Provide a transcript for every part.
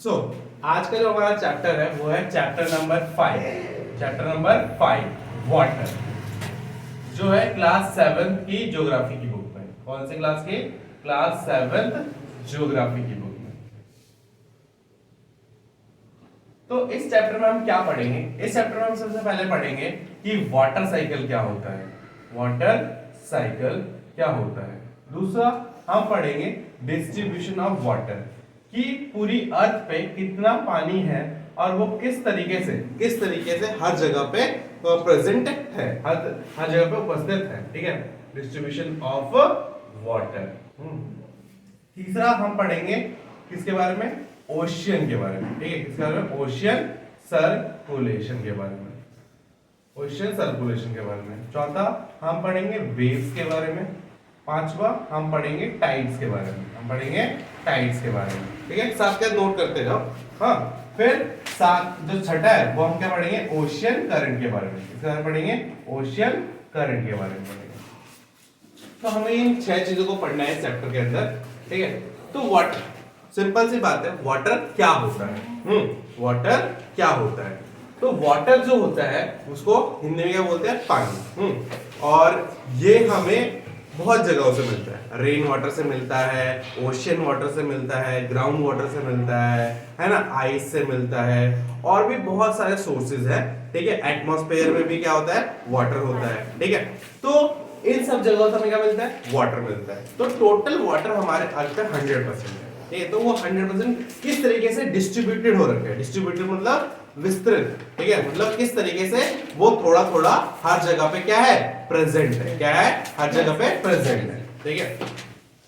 सो आज का जो हमारा चैप्टर है वो है chapter number 5। Chapter number 5 water, जो है क्लास 7 की ज्योग्राफी की बुक में। कौन से क्लास की? क्लास 7 ज्योग्राफी की बुक में। तो इस चैप्टर में हम क्या पढ़ेंगे? इस चैप्टर में हम सबसे पहले पढ़ेंगे कि वाटर साइकिल क्या होता है। वाटर साइकिल क्या होता है। दूसरा हम पढ़ेंगे डिस्ट्रीब्यूशन ऑफ वाटर, कि पूरी अर्थ पे कितना पानी है और वो किस तरीके से हर जगह पे प्रेजेंट है, हर जगह पे उपस्थित है। ठीक है, डिस्ट्रीब्यूशन ऑफ वाटर। तीसरा हम पढ़ेंगे किसके बारे में? ओशियन के बारे में। ठीक है, किसके बारे में? ओशियन सर्कुलेशन के बारे में। ओशियन सर्कुलेशन के बारे में। चौथा हम पढ़ेंगे वेव्स के बारे में। पांचवा हम पढ़ेंगे टाइड्स के बारे में। हम पढ़ेंगे टाइड्स के बारे में। ठीक है, साथ के नोट करते जाओ। हाँ, फिर साथ जो छठा है वो हम क्या पढ़ेंगे? ओशियन करंट के बारे में। इसके बारे में पढ़ेंगे ओशियन करंट के बारे में पढ़ेंगे। तो हमें इन 6 चीजों को पढ़ना है चैप्टर के अंदर। ठीक है, तो वाटर, सिंपल सी बात है, वाटर क्या होता है? वाटर क्या होता है? तो वाटर जो होता है उसको हिंदी में क्या बोलते हैं? पानी। और ये हमें बहुत जगहों से मिलता है। रेन वाटर से मिलता है, ओशियन वाटर से मिलता है, ग्राउंड वाटर से मिलता है ना, आइस से मिलता है, और भी बहुत सारे सोर्सेज हैं। ठीक है, एटमॉस्फेयर में भी क्या होता है? वाटर होता है। ठीक है, तो इन सब जगहों से हमें क्या मिलता है? वाटर मिलता है। तो टोटल वाटर हमारे अर्थ पे 100% है। ठीक है, तो वो 100% किस तरीके से डिस्ट्रीब्यूटेड हो रखा है? डिस्ट्रीब्यूटेड मतलब विस्तृत। ठीक है, मतलब किस तरीके से वो थोड़ा थोड़ा हर जगह पे क्या है? प्रेजेंट है। क्या है? हर जगह पे प्रेजेंट है। ठीक है,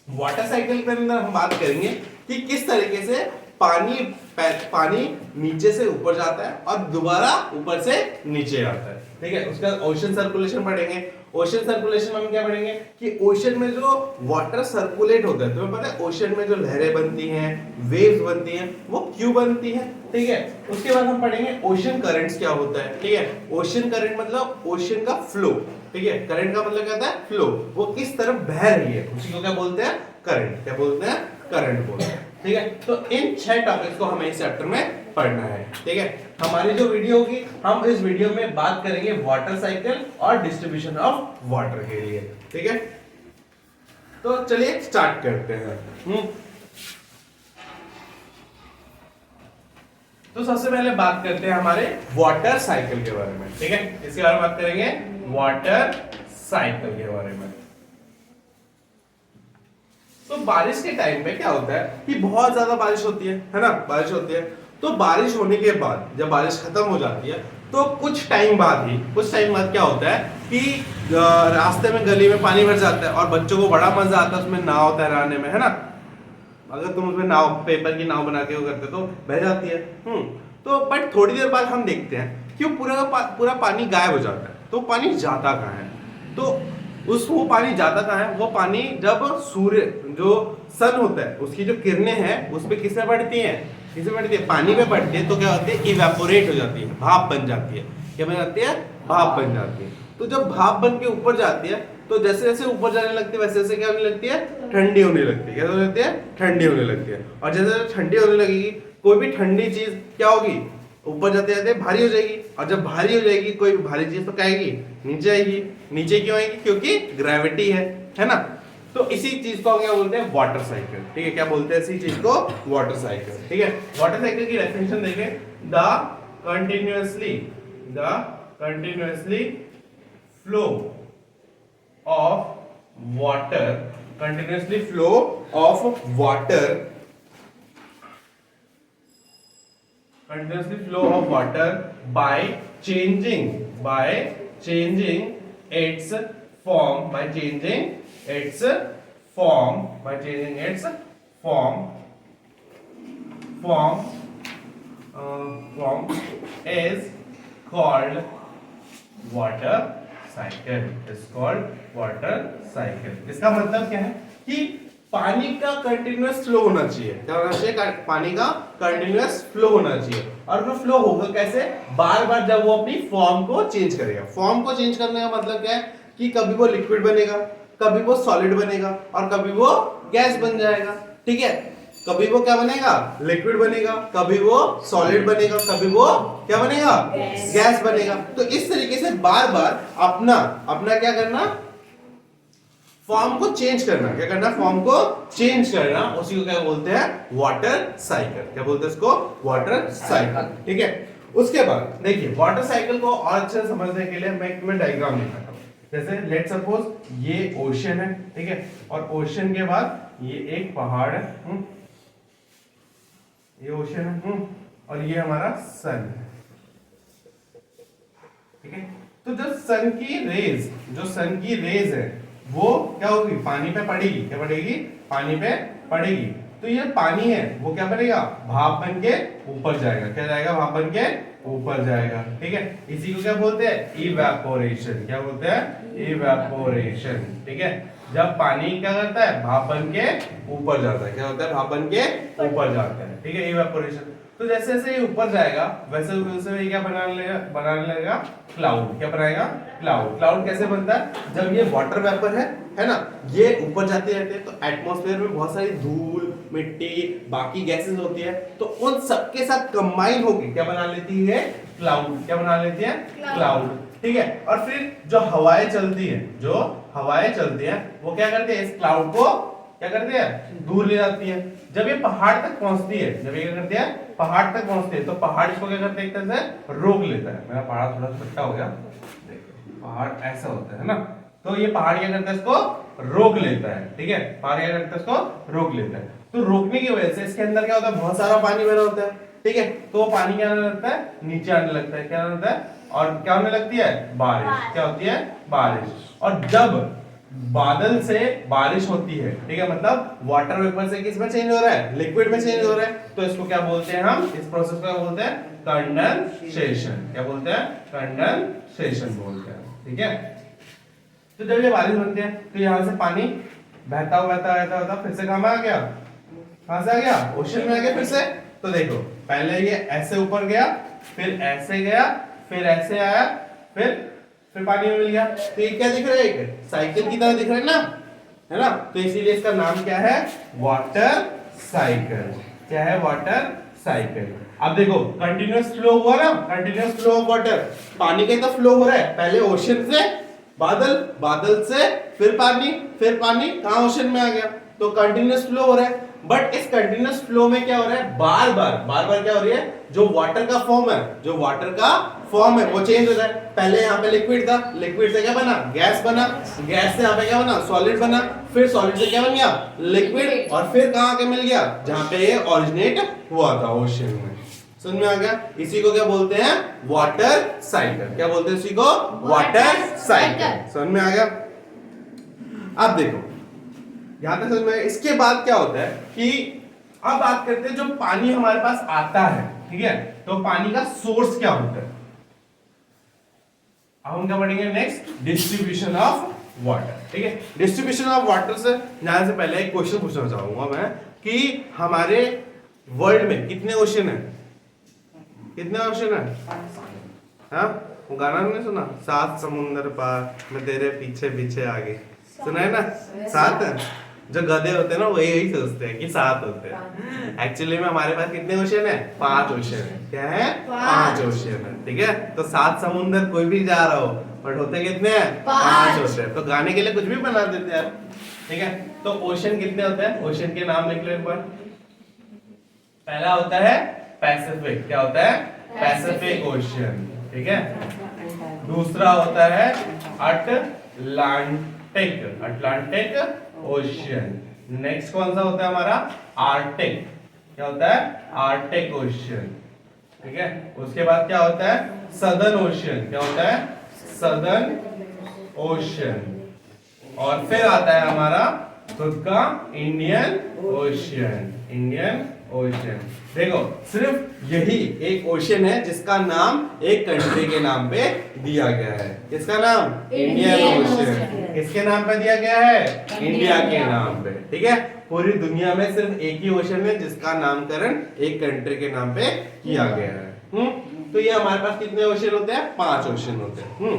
वाटर साइकिल के अंदर हम बात करेंगे कि किस तरीके से पानी नीचे से ऊपर जाता है और दोबारा ऊपर से नीचे आता है। ठीक है, उसका ओशन सर्कुलेशन पढ़ेंगे। ओशन सर्कुलेशन में हम क्या पढ़ेंगे कि ओशन में जो वाटर सर्कुलेट होता है, तुम्हें पता है ओशन में जो लहरें बनती हैं, वेव्स बनती हैं, वो क्यों बनती हैं? ठीक है, उसके बाद हम पढ़ेंगे ओशन करंट्स क्या होता है। ठीक है, ओशन करंट मतलब ओशन का फ्लो। ठीक है, करंट का मतलब क्या होता है? फ्लो। वो किस तरफ बह रही है, उसी को क्या बोलते हैं? करंट। क्या बोलते हैं? करंट बोलते हैं। ठीक है, तो इन 6 टॉपिक्स को हमें इस चैप्टर में पढ़ना है। ठीक है, हमारी जो वीडियो होगी, हम इस वीडियो में बात करेंगे वाटर साइकिल और डिस्ट्रीब्यूशन ऑफ वाटर के लिए। ठीक है, तो चलिए स्टार्ट करते हैं। तो सबसे पहले बात करते हैं हमारे वाटर साइकिल के बारे में। ठीक है, इसके बारे में बात करेंगे, वाटर साइकिल के बारे में। तो बारिश के टाइम पे क्या होता है कि बहुत ज्यादा बारिश होती है ना, बारिश होती है। तो बारिश होने के बाद जब बारिश खत्म हो जाती है तो कुछ टाइम बाद क्या होता है कि रास्ते में गली में पानी भर जाता है और बच्चों को बड़ा मजा आता है उसमें नाव तैराने में, है ना। अगर तुम उसमें नाव, पेपर की नाव बना के वो करते तो बह जाती है। तो बट थोड़ी देर बाद हम देखते हैं कि पूरा पानी गायब हो जाता है। तो पानी जाता कहाँ है? तो वो पानी जाता कहाँ है? वो पानी जब सूर्य, जो सन होता है, उसकी जो किरणें हैं उस पे किसमें पड़ती हैं? किसमें पड़ती है? पानी में पड़ती है। तो क्या होती है? इवेपोरेट हो जाती है, भाप बन जाती है। क्या बन जाती है? भाप बन जाती है। तो जब भाप बन के ऊपर जाती है तो जैसे जैसे ऊपर जाने लगती है वैसे वैसे क्या होने लगती है? ठंडी होने लगती है। क्या होने लगती है? ठंडी होने लगती है। और जैसे जैसे ठंडी होने लगेगी, कोई भी ठंडी चीज क्या होगी? ऊपर जाते जाते भारी हो जाएगी। और जब भारी हो जाएगी कोई भी भारी चीज तो क्या आएगी? नीचे आएगी। नीचे क्यों आएगी? क्योंकि ग्रेविटी है ना। तो इसी चीज को क्या बोलते हैं? Water cycle. ठीक है, क्या बोलते हैं इसी चीज को? Water cycle. ठीक है, वाटर साइकिल की डेफिनेशन देखें, the continuously flow of water continuously flow of water by changing its form is called water cycle. इसका मतलब क्या है कि पानी का कंटिन्यूअस फ्लो होना चाहिए। क्या होना चाहिए? पानी का कंटिन्यूअस फ्लो होना चाहिए। और वो फ्लो होगा कैसे? बार बार जब वो अपनी फॉर्म को चेंज करेगा। फॉर्म को चेंज करने का मतलब क्या है कि कभी वो लिक्विड बनेगा, कभी वो सॉलिड बनेगा और कभी वो गैस बन जाएगा। ठीक है, कभी वो क्या बनेगा, लिक्विड बनेगा, कभी वो सॉलिड बनेगा, कभी वो क्या बनेगा, गैस बनेगा। तो इस तरीके से बार बार अपना अपना क्या करना, फॉर्म को चेंज करना। क्या करना, फॉर्म को चेंज करना, उसी को क्या बोलते हैं, वाटर साइकिल। क्या बोलते हैं इसको, वाटर साइकिल। ठीक है, उसके बाद देखिए वाटर साइकिल को और अच्छे से समझने के लिए मैं डायग्राम दिखाता हूं। जैसे लेट सपोज ये ओशन है, ठीक है, और ओशन के बाद ये एक पहाड़ है, ये ओशन है, और ये हमारा सन है। ठीक है, तो जो सन की रेज है वो क्या होगी, पानी पे पड़ेगी। क्या पड़ेगी, पानी पे पड़ेगी। तो ये पानी है वो क्या बनेगा, भाप बन के ऊपर जाएगा। क्या जाएगा, भाप बन के ऊपर जाएगा। ठीक है, इसी को क्या बोलते हैं, इवेपोरेशन। क्या बोलते हैं, इवेपोरेशन। ठीक है, जब पानी क्या करता है, भाप बन के ऊपर जाता है। क्या होता है, भाप बन के ऊपर जाता है। ठीक है, इवेपोरेशन। तो जैसे जैसे ये ऊपर जाएगा वैसे वैसे ये क्या बनाने लगेगा क्लाउड। क्या बनाएगा, क्लाउड। क्लाउड कैसे बनता है, जब ये वाटर वेपर है ना, ये ऊपर जाते रहते हैं तो एटमॉस्फेयर में बहुत सारी धूल, मिट्टी, बाकी गैसेस होती है, तो उन सबके साथ कंबाइन होकर क्या बना लेती है, क्लाउड। क्या बना लेती है, क्लाउड। ठीक है, और फिर जो हवाएं चलती है वो क्या करती है, इस क्लाउड को क्या करती है, दूर ले जाती है। जब ये पहाड़ तक पहुंचती है, जब ये क्या करती है, पहाड़ तक पहुंचती है, तो पहाड़ इसको क्या करते हैं, एक तरह से रोक लेता है। मेरा पहाड़ थोड़ा छोटा हो गया, देखो पहाड़ ऐसा होता है ना, तो ये पहाड़ क्या करता है, इसको रोक लेता है। ठीक है, पहाड़ क्या करता है, इसको रोक लेता है। तो रोकने की वजह से इसके अंदर क्या होता है, बहुत सारा पानी भरा होता है। ठीक है, तो वो पानी क्या आने लगता है, नीचे आने लगता है। क्या आने लगता है, और क्या होने लगती है, बारिश। क्या होती है, बारिश। और जब बादल से बारिश होती है, ठीक है, मतलब वाटर वेपर से किस में चेंज हो रहा है, लिक्विड में चेंज हो रहा है, तो इसको क्या बोलते हैं, हम इस प्रोसेस को क्या बोलते हैं, कंडेंसेशन। क्या बोलते हैं, कंडेंसेशन बोलते हैं। ठीक है, तो जब ये बारिश बनती है तो यहां से पानी बहता हुआ फिर से कहां आ गया, कहां से आ गया, ओशन में आ गया फिर से। तो देखो पहले ये ऐसे ऊपर गया, फिर ऐसे गया, फिर ऐसे आया, फिर पानी में मिल गया। तो ये क्या दिख रहा है, एक साइकिल की तरह दिख रहा है ना, तो इसीलिए इसका नाम क्या है, वाटर साइकिल। क्या है, वाटर साइकिल। अब देखो कंटिन्यूअस फ्लो हुआ ना, कंटिन्यूअस फ्लो ऑफ वाटर, पानी का तो फ्लो हो रहा है, पहले ओशन से बादल, बादल से फिर पानी, कहां ओशन में आ गया, तो कंटिन्यूअस फ्लो हो रहा है। बट इस कंटिन्यूअस फ्लो में क्या हो रहा है, बार बार क्या हो रही है, जो वाटर का फॉर्म है वो चेंज हो रहा है। पहले यहाँ पे लिक्विड था, लिक्विड से क्या बना, गैस बना, गैस से यहाँ पे क्या बना, सॉलिड बना, फिर सॉलिड से क्या बन गया, लिक्विड, और फिर कहाँ आके मिल गया, जहाँ पे ये ओरिजिनेट हुआ था, ओशन में। समझ में आ गया, इसी को क्या बोलते हैं, वाटर साइकिल। क्या बोलते हैं इसी को, वाटर साइकिल। समझ में आ गया। अब देखो यहां तक समझ में। इसके बाद क्या होता है कि अब बात करते हैं जो पानी हमारे पास आता है, ठीक है, तो पानी का सोर्स क्या होता है। अब हम क्या पढ़ेंगे नेक्स्ट, डिस्ट्रीब्यूशन ऑफ वाटर। ठीक है, डिस्ट्रीब्यूशन ऑफ वाटर से जाने से पहले एक क्वेश्चन पूछना चाहूंगा मैं कि हमारे वर्ल्ड में कितने ओशन है, कितने ओशन है, हाँ, वो गाना नहीं सुना, 7 समुंदर पार मैं तेरे पीछे पीछे आगे, सुना है ना, 7 है। जो गधे होते हैं ना वो यही सोचते हैं कि 7 होते हैं, एक्चुअली में हमारे पास कितने ओशन है, 5 ओशन है। क्या है, 5 ओशन है। ठीक है, तो 7 समुंदर कोई भी जा रहा हो, बट होते कितने हैं, 5 होते हैं। तो गाने के लिए कुछ भी बना देते हैं। ठीक है, तो ओशन कितने होते हैं, ओशन के नाम लिख लो एक बार। पहला होता है पैसिफिक। क्या होता है, पैसिफिक ओशन। ठीक है, दूसरा होता है अटलांटिक ओशन। नेक्स्ट कौन सा होता है हमारा, आर्टिक। क्या होता है, आर्टिक ओशन। ठीक है, उसके बाद क्या होता है, सदर्न ओशन। क्या होता है, सदर्न ओशन। और फिर आता है हमारा खुद का इंडियन ओशन। Indian ocean. देखो सिर्फ यही एक ओशन है जिसका नाम एक कंट्री के नाम पे दिया गया है। किसका नाम, इंडियन ओशन। किसके नाम पे दिया गया है, इंडिया के नाम पे। ठीक है, पूरी दुनिया में सिर्फ एक ही ओशन है जिसका नामकरण एक कंट्री के नाम पे किया गया है। तो ये हमारे पास कितने ओशन होते हैं, 5 ओशन होते हैं।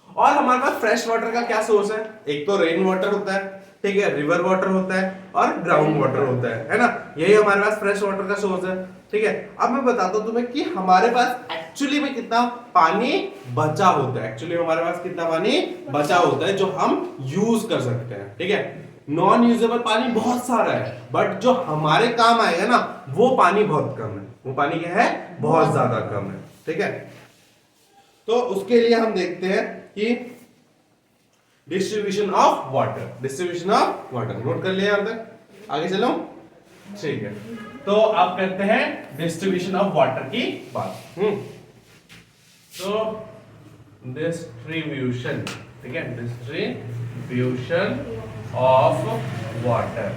और हमारे पास फ्रेश वाटर का क्या सोर्स है, एक तो रेन वाटर होता है, ठीक है, रिवर वाटर होता है और ग्राउंड वाटर होता है ना। यही हमारे पास फ्रेश वाटर का सोर्स है, ठीक है। अब मैं बताता हूँ तुम्हें कि हमारे पास एक्चुअली में कितना पानी बचा होता है, एक्चुअली हमारे पास कितना पानी बचा होता है जो हम यूज कर सकते हैं, ठीक है। नॉन यूजेबल पानी बहुत सारा है, बट जो हमारे काम आएगा ना वो पानी बहुत कम है, वो पानी क्या है, बहुत ज्यादा कम है, ठीक है। तो उसके लिए हम देखते हैं कि distribution of water, distribution of water note कर लिया यहां तक, आगे चलो, ठीक है। तो आप करते हैं डिस्ट्रीब्यूशन ऑफ वाटर की बात। तो डिस्ट्रीब्यूशन, ठीक है, डिस्ट्रीब्यूशन ऑफ वाटर,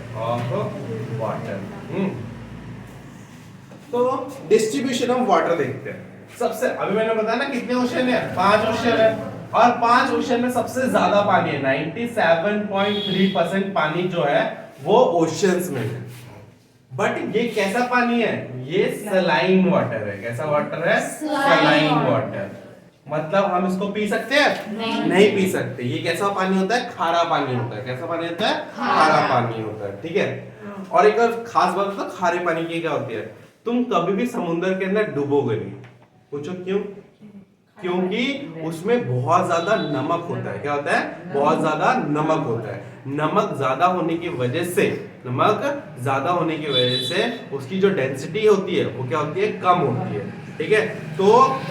तो डिस्ट्रीब्यूशन ऑफ वाटर देखते हैं। सबसे अभी मैंने बताया ना कितने ओशन है, 5 ओशन है, और 5 ओशन में सबसे ज्यादा पानी है, 97.3% पानी जो है वो ओशंस में है। बट ये कैसा पानी है, ये सलाइन वाटर है। कैसा वाटर है, सलाइन वाटर। मतलब हम इसको पी सकते हैं, नहीं पी सकते। ये कैसा पानी होता है, खारा पानी होता है। कैसा पानी होता है, खारा पानी होता है, ठीक है। और एक और खास बात होता है खारे पानी की, क्या होती है, तुम कभी भी समुद्र के अंदर डूबोगे नहीं। पूछो क्यों, क्योंकि उसमें बहुत ज्यादा नमक होता है। क्या होता है, बहुत ज्यादा नमक होता है। नमक ज्यादा होने की वजह से, नमक ज्यादा होने की वजह से उसकी जो डेंसिटी होती है वो क्या होती है, कम होती है, ठीक है। तो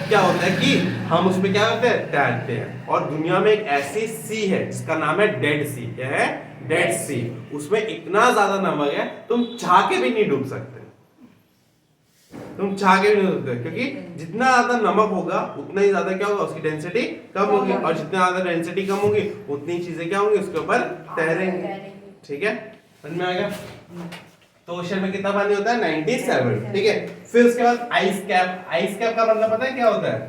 क्या होता है कि हम उसमें क्या करते हैं, तैरते हैं। और दुनिया में एक ऐसी सी है जिसका नाम है डेड सी। क्या है, डेड सी। उसमें इतना ज्यादा नमक है तुम चाह के भी नहीं डूब सकते, तुम चाह के भी नहीं सकते, क्योंकि जितना ज्यादा नमक होगा उतना ही ज्यादा क्या होगा, उसकी डेंसिटी कम होगी, और जितना ज्यादा डेंसिटी कम होगी उतनी चीजें क्या होंगी, उसके ऊपर तैरेंगी, ठीक है। समझ में आ गया। तो ओशन में कितना पानी होता है, 97, ठीक है। फिर उसके बाद आइस कैप। आइस कैप का मतलब पता है क्या होता है,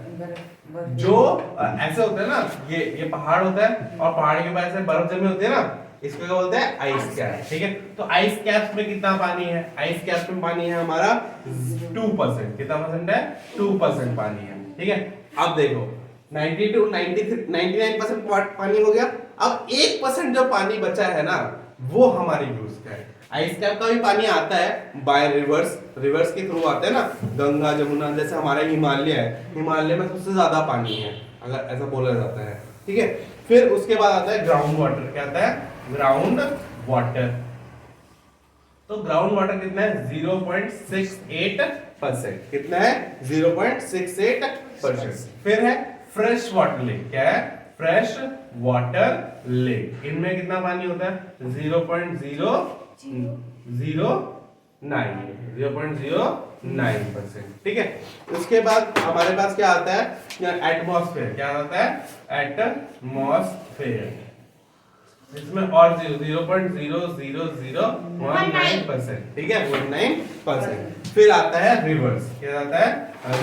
जो ऐसे होता है ना, ये पहाड़ होता है और पहाड़ के पास बर्फ जमी होती है ना, इसको क्या बोलते हैं, आइस कैप, ठीक है। तो आइस कैप में कितना पानी है, आइस कैप में पानी है हमारा 2%। कितना परसेंट है, 2% पानी है, ठीक है। अब देखो 92 93 99% पानी हो गया। अब 1% जो पानी बचा है ना वो हमारे यूज का है। आइस कैप का भी पानी आता है बाय रिवर्स, रिवर्स के थ्रू आता है ना, गंगा जमुना, जैसे हमारा हिमालय है, हिमालय में सबसे ज्यादा पानी है अगर ऐसा बोला जाता है, ठीक है। फिर उसके बाद आता है ग्राउंड वाटर। क्या आता है, ग्राउंड वाटर। तो ग्राउंड वाटर कितना है, 0.68%। कितना है, 0.68%। फिर है फ्रेश वाटर लेक। क्या है, फ्रेश वाटर लेक। इनमें कितना पानी होता है, 0.009%, ठीक है। उसके बाद हमारे पास क्या आता है, एटमॉस्फेयर। क्या आता है, एटमॉस्फेयर। इसमें और 0.00019%, ठीक है, 19%। फिर आता है रिवर्स। क्या आता है,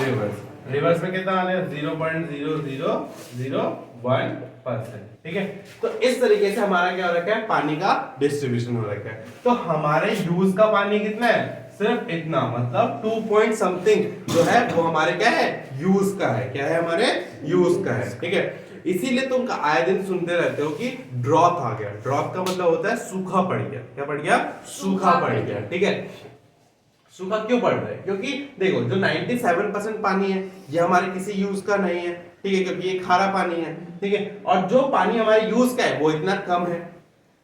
रिवर्स। रिवर्स में कितना आने, 0.0001%, ठीक है। तो इस तरीके से हमारा क्या हो रखा है, पानी का डिस्ट्रीब्यूशन हो रखा है। तो हमारे यूज का पानी कितना है, सिर्फ इतना, मतलब 2 पॉइंट समथिंग जो है वो हमारे क्या है, यूज का है। क्या है, हमारे यूज का है, ठीक है। इसीलिए तुम आए दिन सुनते रहते हो कि ड्रॉट आ गया। ड्रॉट का मतलब होता है सूखा पड़ गया। क्या पड़ गया, सूखा पड़ गया, ठीक है। सूखा क्यों पड़ रहा है, क्योंकि देखो जो 97% पानी है ये हमारे किसी यूज का नहीं है, ठीक है, क्योंकि ये खारा पानी है, ठीक है। और जो पानी हमारे यूज का है वो इतना कम है,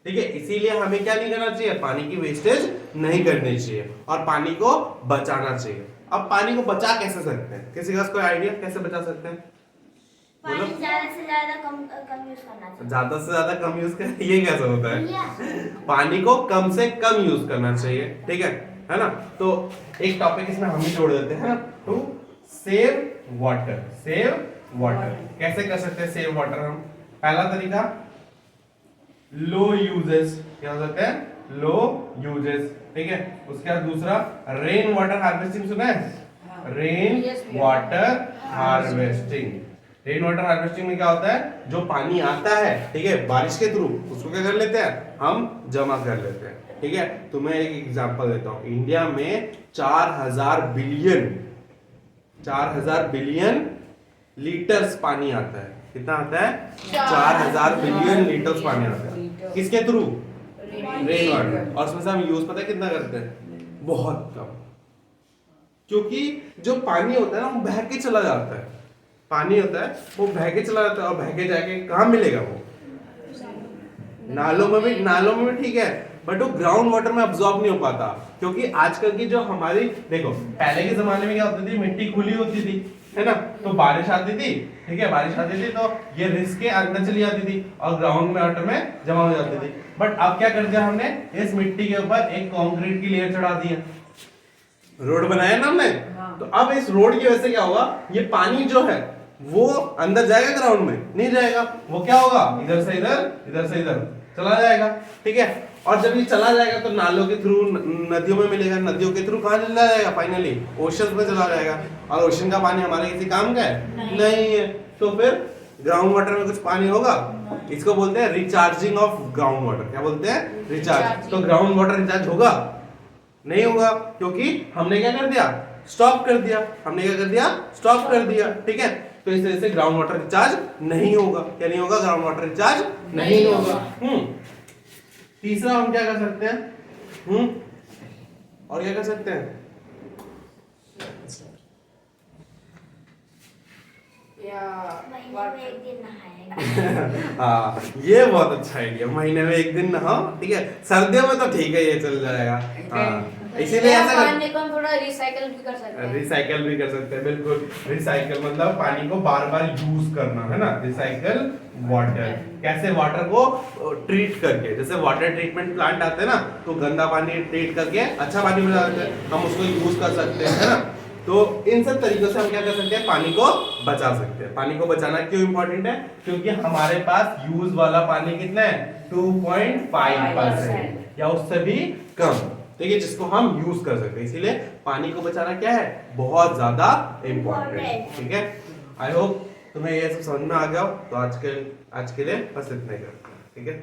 ठीक है। इसीलिए हमें क्या नहीं करना चाहिए, पानी की वेस्टेज नहीं करनी चाहिए और पानी को बचाना चाहिए। अब पानी को बचा कैसे सकते हैं, किसी का कोई आइडिया कैसे बचा सकते हैं? पानी ज्यादा से ज्यादा कम यूज करना चाहिए। ज्यादा से ज्यादा कम यूज कर, ये कैसे होता है? पानी को कम से कम यूज करना चाहिए, ठीक है ना। तो एक टॉपिक इसमें हम ही जोड़ देते हैं ना, to save water. Save water कैसे कर सकते हैं सेव वाटर हम? पहला तरीका लो यूजेस। क्या हो सकता है, लो यूजेस, ठीक है। उसके बाद दूसरा रेन वाटर हार्वेस्टिंग, सुना है? Rain water harvesting. Rain water harvesting में क्या होता है, जो पानी आता है, ठीक है, बारिश के थ्रू, उसको क्या कर लेते हैं, हम जमा कर लेते हैं, ठीक है। तो मैं एक एग्जांपल देता हूं। इंडिया में 4000 बिलियन लीटर्स पानी आता है। कितना आता है, 4000 बिलियन लीटर्स पानी आता है। किसके थ्रू? रेन वाटर, और उसमें से हम यूज पता है कितना करते हैं? बहुत कम। क्योंकि जो पानी होता है ना वो बह के चला जाता है, पानी होता है वो बह के चला जाता है, और बह के जाके कहाँ मिलेगा वो? नालों में भी ठीक है, बट वो ग्राउंड वाटर में अब्सॉर्ब नहीं हो पाता। क्योंकि आजकल की जो हमारी, देखो पहले के जमाने में क्या होती थी, मिट्टी खुली होती थी, है ना, तो बारिश आती थी, ठीक है, बारिश आती थी तो ये रिस के अंदर चली जाती थी और ग्राउंड वाटर में जमा हो जाती थी। बट अब क्या कर दिया हमने, इस मिट्टी के ऊपर एक कंक्रीट की लेयर चढ़ा दी है, रोड बनाया ना हमने, तो अब इस रोड की वजह से क्या होगा, ये पानी जो है वो अंदर जाएगा ग्राउंड में? नहीं जाएगा, वो क्या होगा, इधर से इधर चला जाएगा, ठीक है। और जब ये चला जाएगा तो नालों के थ्रू नदियों में मिलेगा, नदियों के थ्रू कहाँ चला जाएगा? फाइनली ओशन में चला जाएगा, और ओशन का पानी हमारे किसी काम का है? नहीं है। तो फिर ग्राउंड वाटर में कुछ पानी होगा, इसको बोलते हैं रिचार्जिंग ऑफ ग्राउंड वाटर। क्या बोलते हैं? रिचार्ज। तो ग्राउंड वाटर रिचार्ज होगा? नहीं होगा, क्योंकि हमने क्या कर दिया, स्टॉप कर दिया। हमने क्या कर दिया, स्टॉप कर दिया, ठीक है। तो इस वजह से ग्राउंड वाटर रिचार्ज नहीं होगा। क्या नहीं होगा? ग्राउंड वाटर रिचार्ज नहीं होगा। तीसरा हम क्या कर सकते हैं, और क्या कर सकते हैं? महीने में एक दिन नहाएंगे। हाँ, ये बहुत अच्छा आइडिया, महीने में एक दिन नहाओ, ठीक है। सर्दियों में तो ठीक है, ये चल जाएगा। हाँ, इसीलिए ऐसा पानी को हम थोड़ा रिसाइकल भी कर सकते हैं। रिसाइकल भी कर सकते हैं, बिल्कुल। रिसाइकल मतलब पानी को बार बार यूज करना, है ना। रिसाइकल वाटर, कैसे? वाटर को ट्रीट करके, जैसे वाटर ट्रीटमेंट प्लांट आते हैं ना, तो गंदा पानी ट्रीट करके अच्छा पानी बना देते हैं, हम उसको यूज कर सकते हैं, है ना। तो इन सब तरीकों से हम क्या कर सकते हैं, पानी को बचा सकते हैं। पानी को बचाना क्यों इंपॉर्टेंट है? क्योंकि हमारे पास यूज वाला पानी कितना है, 2.5% या उससे भी कम, ठीक है, जिसको हम यूज कर सकते हैं। इसीलिए पानी को बचाना क्या है, बहुत ज्यादा इंपॉर्टेंट, ठीक है। आई होप तुम्हें ये सब समझ में आ गया हो। तो आज के लिए बस इतना ही करते हैं, ठीक है।